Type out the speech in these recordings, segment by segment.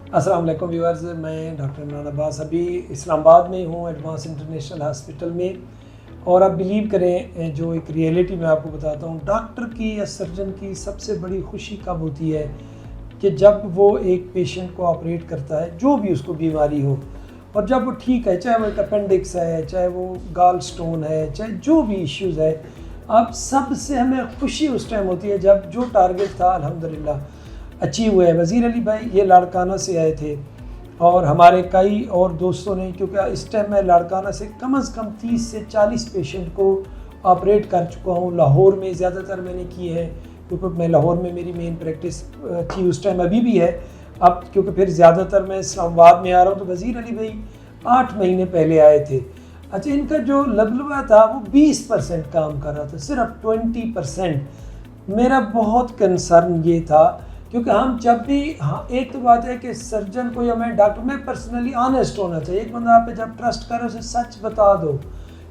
अस्सलाम वालेकुम व्यूअर्स, मैं डॉक्टर इमरान अब्बास अभी इस्लामाबाद में हूँ, एडवांस इंटरनेशनल हॉस्पिटल में। और आप बिलीव करें, जो एक रियलिटी मैं आपको बताता हूँ, डॉक्टर की या सर्जन की सबसे बड़ी खुशी कब होती है कि जब वो एक पेशेंट को ऑपरेट करता है, जो भी उसको बीमारी हो, और जब वो ठीक है, चाहे वो एक अपेंडिक्स है, चाहे वो गाल स्टोन है, चाहे जो भी इश्यूज़ है, अब सबसे हमें खुशी उस टाइम होती है जब जो टारगेट था अल्हम्दुलिल्लाह अचीव हुए हैं। वज़ीर अली भाई ये लाड़काना से आए थे और हमारे कई और दोस्तों ने, क्योंकि इस टाइम मैं लाड़काना से कम से कम 30 से 40 पेशेंट को ऑपरेट कर चुका हूँ। लाहौर में ज़्यादातर मैंने किए हैं, क्योंकि मैं लाहौर में मेरी मेन प्रैक्टिस थी उस टाइम, अभी भी है। अब क्योंकि फिर ज़्यादातर मैं इस्लामाबाद में आ रहा हूँ, तो वज़ीर अली भाई 8 महीने पहले आए थे। अच्छा, इनका जो लबलबा था वो 20% काम कर रहा था, सिर्फ 20%। मेरा बहुत कंसर्न ये था, क्योंकि हम जब भी, हाँ एक तो बात है कि सर्जन को या मैं डॉक्टर में पर्सनली ऑनेस्ट होना चाहिए। एक बंदा आप पे जब ट्रस्ट करे उसे सच बता दो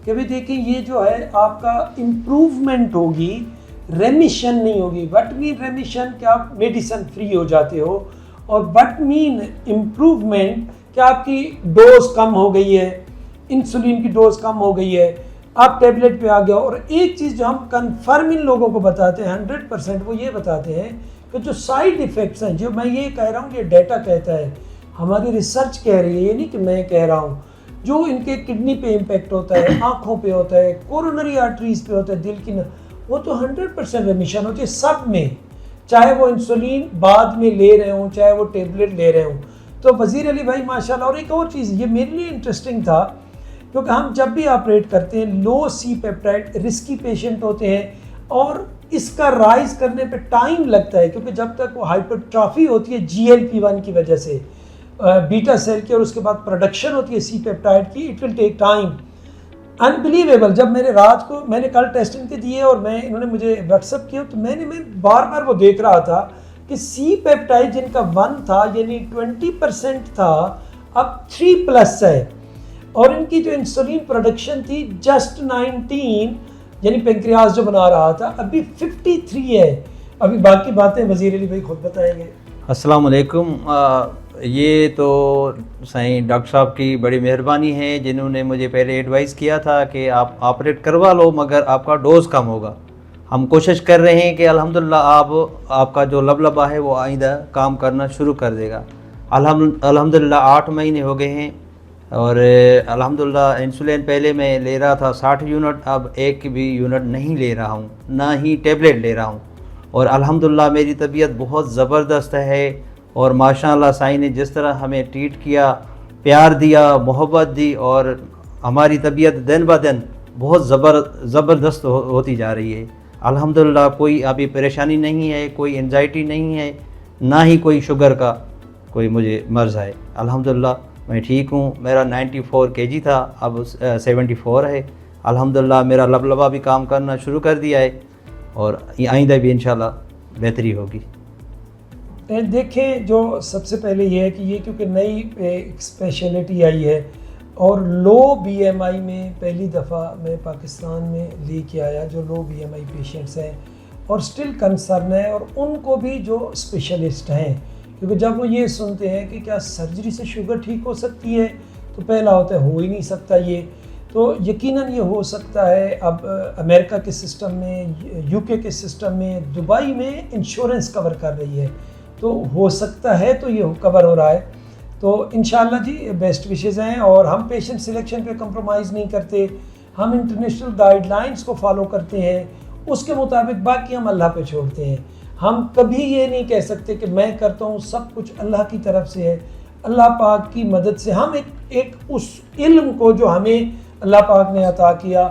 कि भाई देखिए ये जो है आपका इम्प्रूवमेंट होगी, रेमिशन नहीं होगी। बट मीन रेमिशन कि आप मेडिसिन फ्री हो जाते हो, और बट मीन इम्प्रूवमेंट कि आपकी डोज कम हो गई है, इंसुलिन की डोज कम हो गई है, आप टेबलेट पे आ गया। और एक चीज़ जो हम कन्फर्म इन लोगों को बताते हैं 100%, वो ये बताते हैं कि जो साइड इफ़ेक्ट्स हैं, जो मैं ये कह रहा हूँ, ये डाटा कहता है, हमारी रिसर्च कह रही है, ये नहीं कि मैं कह रहा हूँ, जो इनके किडनी पे इम्पेक्ट होता है, आँखों पे होता है, कोरोनरी आर्टरीज पे होता है, दिल की वो तो 100% रेमिशन होती है सब में, चाहे वो इंसुलिन बाद में ले रहे हों, चाहे वो टेबलेट ले रहे हों। तो वज़ीर अली भाई माशाल्लाह। और एक और चीज़ ये मेरे लिए इंटरेस्टिंग था, क्योंकि हम जब भी ऑपरेट करते हैं लो सी पेप्टाइड रिस्की पेशेंट होते हैं, और इसका राइज करने पे टाइम लगता है, क्योंकि जब तक वो हाइपरट्रॉफी होती है GLP-1 की वजह से, बीटा सेल की, और उसके बाद प्रोडक्शन होती है सी पेप्टाइड की, it will take time. Unbelievable. जब मेरे रात को मैंने कल टेस्टिंग के दिए और इन्होंने मुझे व्हाट्सअप किया, तो मैं बार बार वो देख रहा था कि सी पेप्टाइड जिनका 1 था, यानी 20% था, अब 3+ है। और इनकी जो इंसुलिन प्रोडक्शन थी जस्ट 19, यानी पेंक्रियाज जो बना रहा था, अभी 53 है। अभी बाकी बातें वज़ीर अली भाई खुद बताएंगे। अस्सलाम वालेकुम। ये तो सही डॉक्टर साहब की बड़ी मेहरबानी है, जिन्होंने मुझे पहले एडवाइस किया था कि आप ऑपरेट करवा लो, मगर आपका डोज़ कम होगा। हम कोशिश कर रहे हैं कि अल्हम्दुलिल्लाह आपका जो लबलबा है वो आइंदा काम करना शुरू कर देगा। अल्हम्दुलिल्लाह 8 महीने हो गए हैं, और अल्हम्दुलिल्लाह इंसुलिन पहले मैं ले रहा था 60 यूनिट, अब एक भी यूनिट नहीं ले रहा हूँ, ना ही टेबलेट ले रहा हूँ। और अल्हम्दुलिल्लाह मेरी तबीयत बहुत ज़बरदस्त है, और माशाअल्लाह साईं ने जिस तरह हमें ट्रीट किया, प्यार दिया, मोहब्बत दी, और हमारी तबीयत दिन ब दिन बहुत ज़बरदस्त होती जा रही है। अल्हम्दुलिल्लाह कोई अभी परेशानी नहीं है, कोई एंजाइटी नहीं है, ना ही कोई शुगर का कोई मुझे मर्ज़ है। अल्हम्दुलिल्लाह मैं ठीक हूँ। मेरा 94 kg था, अब 74 है। अल्हम्दुलिल्लाह मेरा लबलबा भी काम करना शुरू कर दिया है, और आइंदा भी इंशाल्लाह बेहतरी होगी। देखें, जो सबसे पहले ये है कि ये क्योंकि नई स्पेशलिटी आई है, और लो BMI में पहली दफ़ा मैं पाकिस्तान में लेके आया जो लो BMI पेशेंट्स हैं, और स्टिल कंसर्न है, और उनको भी जो स्पेशलिस्ट हैं, क्योंकि जब वो ये सुनते हैं कि क्या सर्जरी से शुगर ठीक हो सकती है, तो पहला होता है हो ही नहीं सकता ये। तो यकीनन ये हो सकता है। अब अमेरिका के सिस्टम में, UK के सिस्टम में, दुबई में इंश्योरेंस कवर कर रही है, तो हो सकता है तो ये कवर हो रहा है। तो इंशाल्लाह जी बेस्ट विशेज़ हैं, और हम पेशेंट सिलेक्शन पे कंप्रोमाइज़ नहीं करते, हम इंटरनेशनल गाइडलाइंस को फॉलो करते हैं, उसके मुताबिक बाकी हम अल्लाह पे छोड़ते हैं। हम कभी ये नहीं कह सकते कि मैं करता हूँ, सब कुछ अल्लाह की तरफ से है, अल्लाह पाक की मदद से हम एक उस इल्म को जो हमें अल्लाह पाक ने अता किया,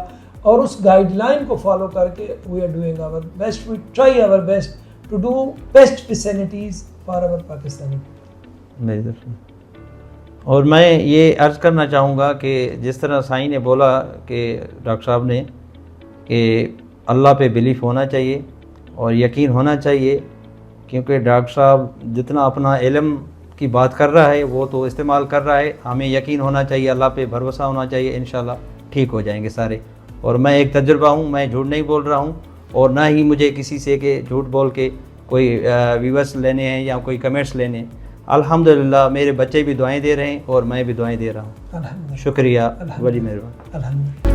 और उस गाइडलाइन को फॉलो करके we are doing our best, we try our best to do best facilities for our Pakistani. मेरी तरफ से और मैं ये अर्ज़ करना चाहूँगा कि जिस तरह साईं ने बोला कि डॉक्टर साहब ने कि अल्लाह पे बिलीफ होना चाहिए और यकीन होना चाहिए, क्योंकि डॉक्टर साहब जितना अपना इल्म की बात कर रहा है वो तो इस्तेमाल कर रहा है, हमें यकीन होना चाहिए, अल्लाह पे भरोसा होना चाहिए, इंशाल्लाह ठीक हो जाएंगे सारे। और मैं एक तजुर्बा हूँ, मैं झूठ नहीं बोल रहा हूँ, और ना ही मुझे किसी से के झूठ बोल के कोई व्यूअर्स लेने हैं या कोई कमेंट्स लेने हैं। अल्हम्दुलिल्लाह मेरे बच्चे भी दुआएं दे रहे हैं और मैं भी दुआएं दे रहा हूँ। अल्हम्दुलिल्लाह शुक्रिया, बड़ी मेहरबानी। अल्हम्दुलिल्लाह।